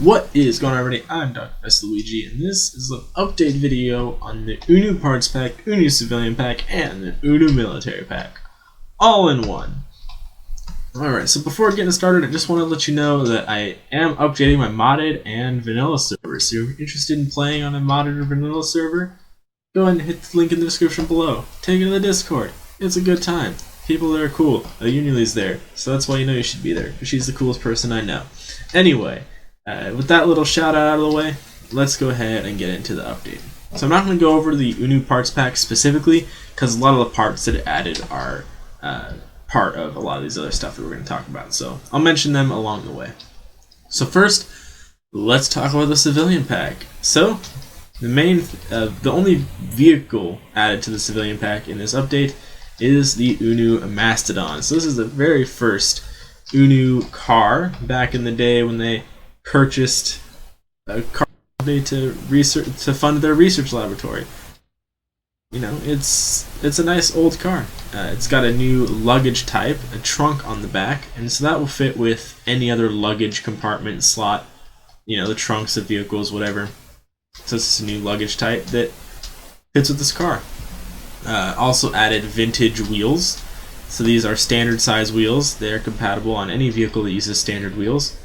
What is going on, everybody? I'm Dr. Luigi, and this is an update video on the UNU Parts Pack, UNU Civilian Pack, and the UNU Military Pack, all in one. Alright, so before getting started, I just want to let you know that I am updating my modded and vanilla server. So if you're interested in playing on a modded or vanilla server, go ahead and hit the link in the description below. Take it to the Discord. It's a good time. People there are cool. Unilee's there, so that's why you know you should be there, because she's the coolest person I know. Anyway, with that little shout out of the way, let's go ahead and get into the update. So I'm not going to go over the UNU Parts Pack specifically, because a lot of the parts that it added are part of a lot of these other stuff that we're going to talk about. So I'll mention them along the way. So first, let's talk about the Civilian Pack. So the only vehicle added to the Civilian Pack in this update is the UNU Mastodon. So this is the very first UNU car back in the day when they purchased a car to fund their research laboratory. You know, it's a nice old car. It's got a new luggage type, a trunk on the back, and so that will fit with any other luggage compartment slot. You know, the trunks of vehicles, whatever. So it's a new luggage type that fits with this car. Also added vintage wheels. So these are standard size wheels. They're compatible on any vehicle that uses standard wheels.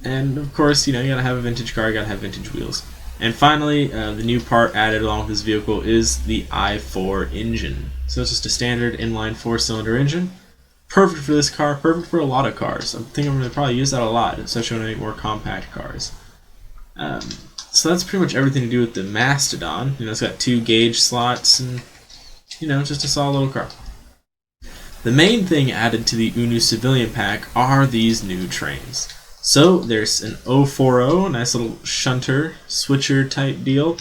And of course, you know, you gotta have a vintage car, you gotta have vintage wheels. And finally, the new part added along with this vehicle is the i4 engine. So it's just a standard inline 4-cylinder engine. Perfect for this car, perfect for a lot of cars. I think I'm gonna probably use that a lot, especially when I make more compact cars. So that's pretty much everything to do with the Mastodon. You know, it's got 2 gauge slots and, you know, just a solid little car. The main thing added to the UNU Civilian Pack are these new trains. So there's an 040, nice little shunter, switcher type deal,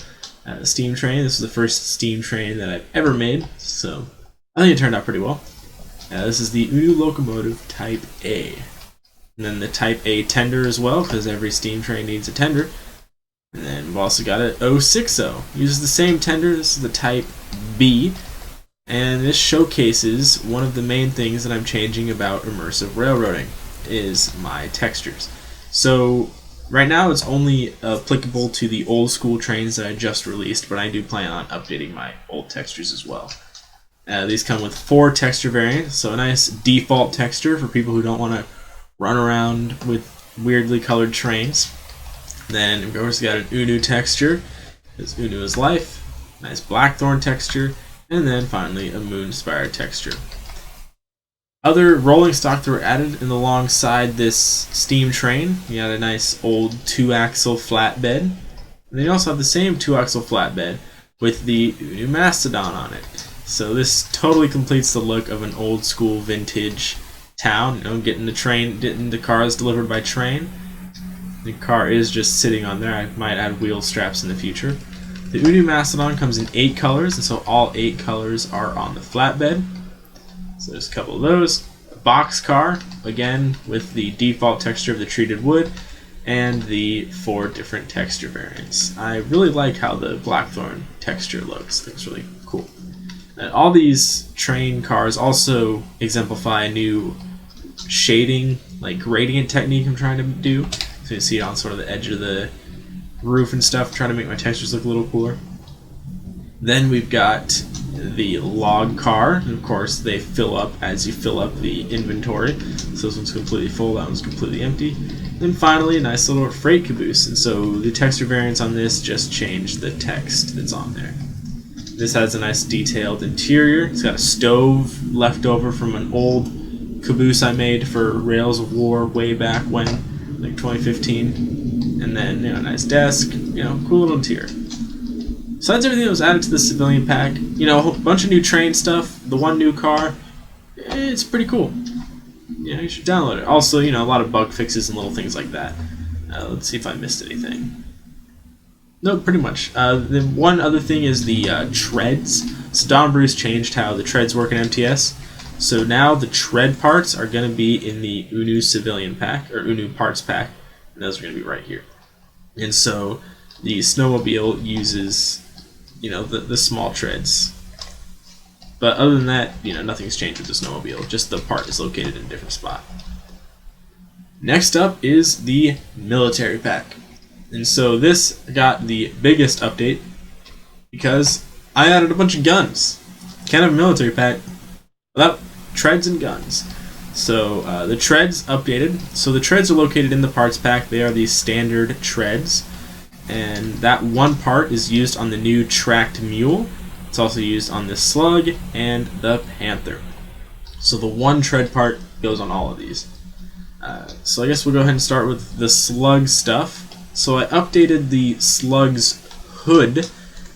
steam train. This is the first steam train that I've ever made, so I think it turned out pretty well. This is the UNU Locomotive Type A. And then the Type A tender as well, because every steam train needs a tender. And then we've also got a 060. Uses the same tender. This is the Type B. And this showcases one of the main things that I'm changing about immersive railroading, is my textures. So right now it's only applicable to the old school trains that I just released, but I do plan on updating my old textures as well. These come with 4 texture variants, so a nice default texture for people who don't want to run around with weirdly colored trains. Then of course we got an UNU texture, because UNU is life, nice blackthorn texture, and then finally a moon-inspired texture. Other rolling stock that were added in alongside this steam train, you got a nice old 2-axle flatbed. And then you also have the same 2-axle flatbed with the UNU Mastodon on it. So this totally completes the look of an old school vintage town. You know, getting the cars delivered by train. The car is just sitting on there. I might add wheel straps in the future. The UNU Mastodon comes in 8 colors, and so all 8 colors are on the flatbed. So there's a couple of those. A box car, again with the default texture of the treated wood, and the 4 different texture variants. I really like how the blackthorn texture looks. I think it's really cool. And all these train cars also exemplify a new shading, like gradient technique I'm trying to do. So you see it on sort of the edge of the roof and stuff, trying to make my textures look a little cooler. Then we've got the log car, and of course they fill up as you fill up the inventory. So this one's completely full, that one's completely empty. Then finally a nice little freight caboose, and so the texture variants on this just change the text that's on there. This has a nice detailed interior. It's got a stove left over from an old caboose I made for Rails of War way back when, like 2015. And then, you know, a nice desk, you know, cool little interior. So that's everything that was added to the Civilian Pack. You know, a whole bunch of new train stuff, the 1 new car. It's pretty cool. Yeah, you should download it. Also, you know, a lot of bug fixes and little things like that. Let's see if I missed anything. No, pretty much. The one other thing is the treads. So Don Bruce changed how the treads work in MTS. So now the tread parts are going to be in the UNU Civilian Pack, or UNU Parts Pack. And those are going to be right here. And so the snowmobile uses, you know, the small treads. But other than that, you know, nothing's changed with the snowmobile. Just the part is located in a different spot. Next up is the military pack. And so this got the biggest update because I added a bunch of guns. Can't have a military pack without treads and guns. So the treads updated. So the treads are located in the parts pack. They are the standard treads. And that one part is used on the new tracked mule. It's also used on the slug and the panther. So the one tread part goes on all of these. So I guess we'll go ahead and start with the slug stuff. So I updated the slug's hood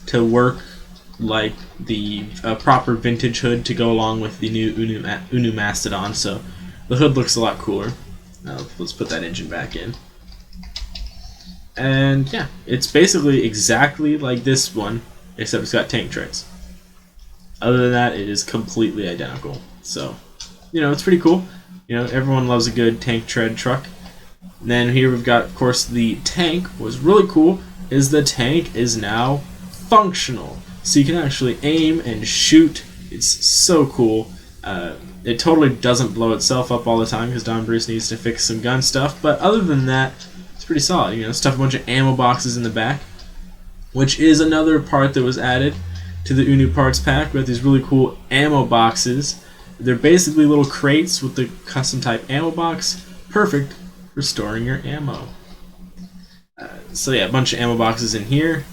to work like the proper vintage hood to go along with the new UNU Mastodon. So the hood looks a lot cooler. Let's put that engine back in. And yeah, it's basically exactly like this one, except it's got tank treads. Other than that, it is completely identical. So, it's pretty cool. Everyone loves a good tank tread truck. And then here we've got, of course, the tank. What's really cool is the tank is now functional. So you can actually aim and shoot. It's so cool. It totally doesn't blow itself up all the time because Don Bruce needs to fix some gun stuff. But other than that, it's pretty solid. Stuff a bunch of ammo boxes in the back, which is another part that was added to the UNU parts pack. We have these really cool ammo boxes. They're basically little crates with the custom type ammo box. Perfect for storing your ammo. So yeah, a bunch of ammo boxes in here.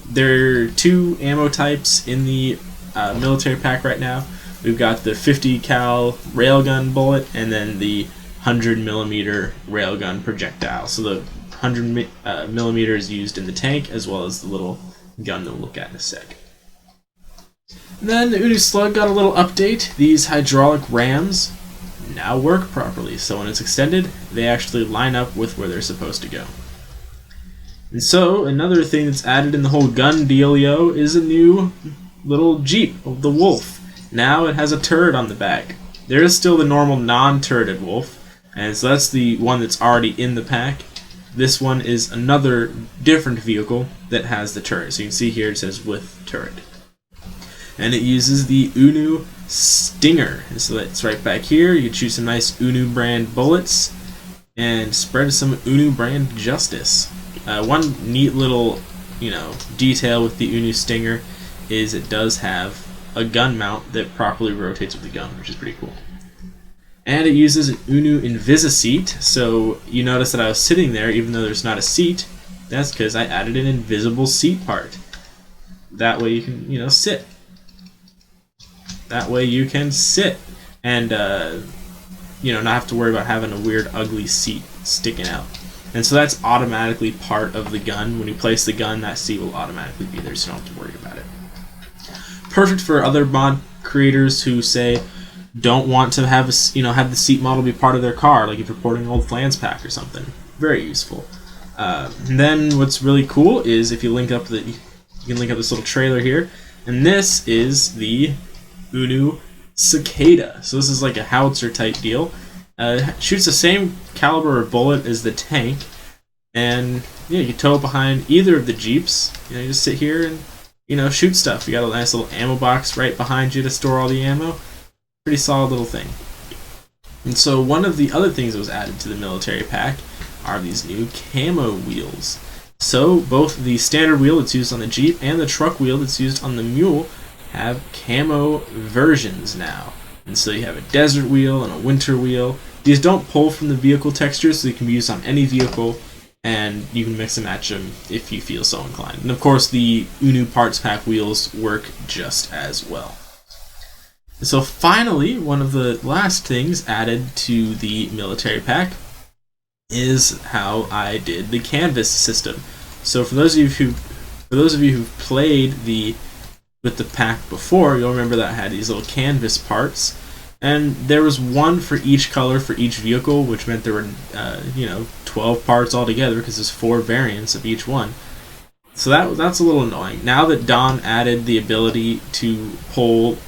There are two ammo types in the military pack right now. We've got the 50 cal railgun bullet and then the 100 millimeter railgun projectile. So the 100 millimeter is used in the tank as well as the little gun that we'll look at in a sec. And then the UNU Slug got a little update. These hydraulic rams now work properly. So when it's extended, they actually line up with where they're supposed to go. And so another thing that's added in the whole gun dealio is a new little Jeep, the Wolf. Now it has a turret on the back. There is still the normal non-turreted Wolf, and so that's the one that's already in the pack. This one is another different vehicle that has the turret. So you can see here it says with turret. And it uses the UNU Stinger. And so that's right back here. You can shoot some nice UNU brand bullets and spread some UNU brand justice. One neat little, detail with the UNU Stinger is it does have a gun mount that properly rotates with the gun, which is pretty cool. And it uses an UNU Invisi-Seat, so you notice that I was sitting there even though there's not a seat. That's because I added an invisible seat part. That way you can, sit. That way you can sit and, not have to worry about having a weird, ugly seat sticking out. And so that's automatically part of the gun. When you place the gun, that seat will automatically be there, so you don't have to worry about it. Perfect for other mod creators who say don't want to have have the seat model be part of their car, like if you're porting an old Flans pack or something. Very useful. And then what's really cool is if you link up you can link up this little trailer here, and this is the UNU Cicada. So this is like a howitzer type deal. Shoots the same caliber of bullet as the tank, and you can tow it behind either of the Jeeps. You just sit here and shoot stuff. You got a nice little ammo box right behind you to store all the ammo. Pretty solid little thing. And so one of the other things that was added to the military pack are these new camo wheels. So both the standard wheel that's used on the Jeep and the truck wheel that's used on the mule have camo versions now. And so you have a desert wheel and a winter wheel. These don't pull from the vehicle texture, so they can be used on any vehicle, and you can mix and match them if you feel so inclined. And of course, the UNU parts pack wheels work just as well. And so finally, one of the last things added to the military pack is how I did the canvas system. So for those of you who've played with the pack before, you'll remember that I had these little canvas parts, and there was one for each color for each vehicle, which meant there were 12 parts altogether because there's 4 variants of each one. So that's a little annoying. Now that Don added the ability to pull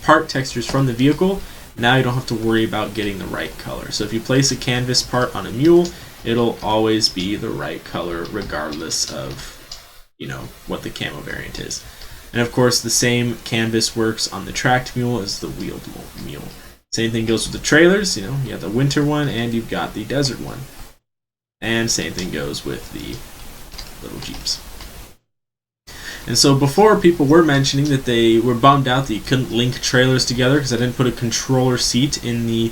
part textures from the vehicle, now you don't have to worry about getting the right color. So if you place a canvas part on a mule, it'll always be the right color regardless of what the camo variant is. And of course, the same canvas works on the tracked mule as the wheeled mule. Same thing goes with the trailers. You have the winter one and you've got the desert one. And same thing goes with the little Jeeps. And so before, people were mentioning that they were bummed out that you couldn't link trailers together because I didn't put a controller seat in the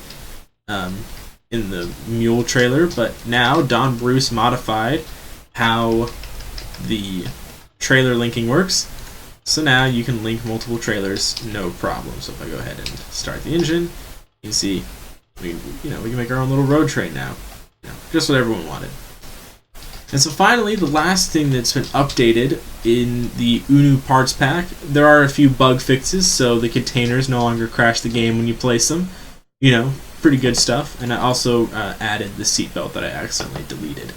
mule trailer. But now Don Bruce modified how the trailer linking works. So now you can link multiple trailers, no problem. So if I go ahead and start the engine, you can see we can make our own little road train now. Just what everyone wanted. And so finally, the last thing that's been updated in the UNU Parts Pack, there are a few bug fixes, so the containers no longer crash the game when you place them. Pretty good stuff. And I also added the seatbelt that I accidentally deleted.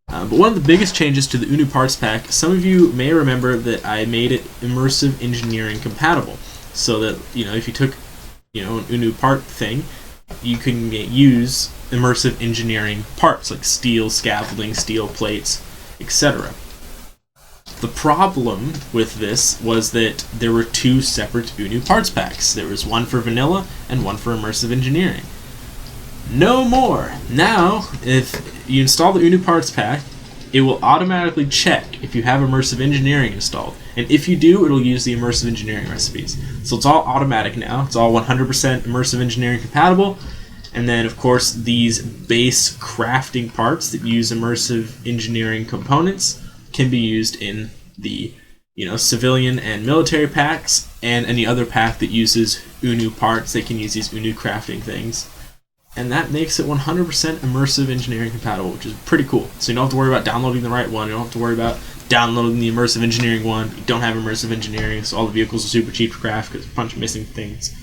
But one of the biggest changes to the UNU Parts Pack, some of you may remember that I made it Immersive Engineering compatible, so that if you took an UNU part thing, you can use Immersive Engineering parts like steel scaffolding, steel plates, etc. The problem with this was that there were two separate UNU Parts Packs. There was one for vanilla and one for Immersive Engineering. No more! Now, if you install the UNU Parts Pack, it will automatically check if you have Immersive Engineering installed. And if you do, it'll use the Immersive Engineering recipes. So it's all automatic now. It's all 100% Immersive Engineering compatible. And then, of course, these base crafting parts that use Immersive Engineering components can be used in the civilian and military packs, and any other pack that uses UNU parts. They can use these UNU crafting things. And that makes it 100% Immersive Engineering compatible, which is pretty cool. So you don't have to worry about downloading the right one. You don't have to worry about downloading the Immersive Engineering one. You don't have Immersive Engineering, so all the vehicles are super cheap to craft because there's a bunch of missing things.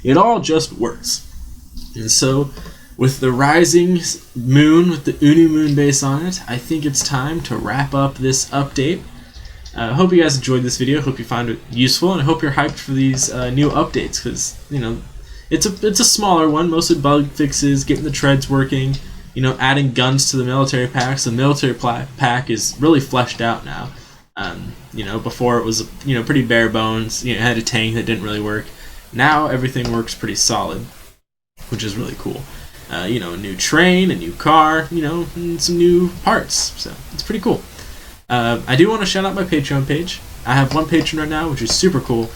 It all just works. And so, with the rising moon, with the UNU moon base on it, I think it's time to wrap up this update. I hope you guys enjoyed this video. Hope you found it useful, and I hope you're hyped for these new updates, because it's a smaller one, mostly bug fixes, getting the treads working, adding guns to the military packs. The military pack is really fleshed out now. Before it was pretty bare bones. It had a tank that didn't really work. Now everything works pretty solid, which is really cool. A new train, a new car, and some new parts. So it's pretty cool. I do want to shout out my Patreon page. I have one patron right now, which is super cool.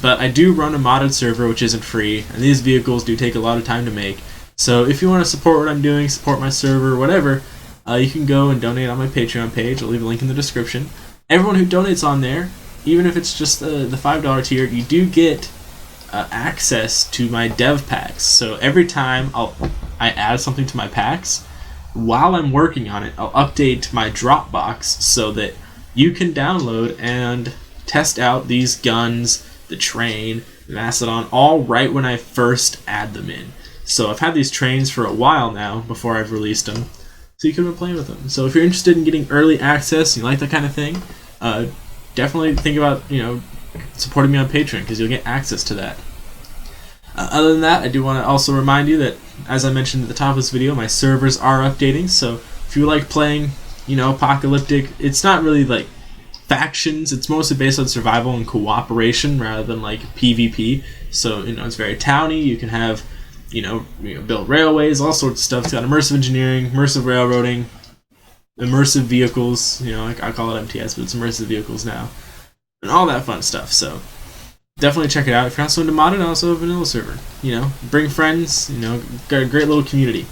But I do run a modded server, which isn't free, and these vehicles do take a lot of time to make. So if you want to support what I'm doing, support my server, whatever, you can go and donate on my Patreon page. I'll leave a link in the description. Everyone who donates on there, even if it's just the $5 tier, you do get access to my dev packs. So every time I add something to my packs, while I'm working on it, I'll update my Dropbox so that you can download and test out these guns, the train, the Mastodon, all right when I first add them in. So I've had these trains for a while now before I've released them, so you can be playing with them. So if you're interested in getting early access, you like that kind of thing, definitely think about supporting me on Patreon, because you'll get access to that. Other than that, I do want to also remind you that, as I mentioned at the top of this video, my servers are updating. So if you like playing, apocalyptic, it's not really like factions. It's mostly based on survival and cooperation rather than like PvP. So it's very towny. You can have build railways, all sorts of stuff. It's got immersive engineering, immersive railroading, immersive vehicles. I call it MTS, but it's immersive vehicles now, and all that fun stuff. So definitely check it out. If you're not so into modded, also a vanilla server. Bring friends. Got a great little community.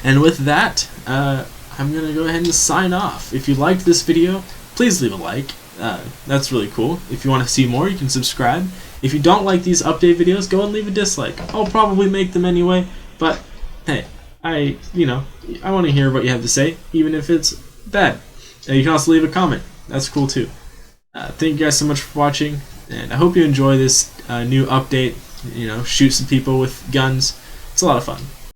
And with that, I'm gonna go ahead and sign off. If you liked this video, please leave a like. That's really cool. If you want to see more, you can subscribe. If you don't like these update videos, go and leave a dislike. I'll probably make them anyway, but hey, I want to hear what you have to say, even if it's bad. You can also leave a comment. That's cool too. Thank you guys so much for watching, and I hope you enjoy this new update. Shoot some people with guns. It's a lot of fun.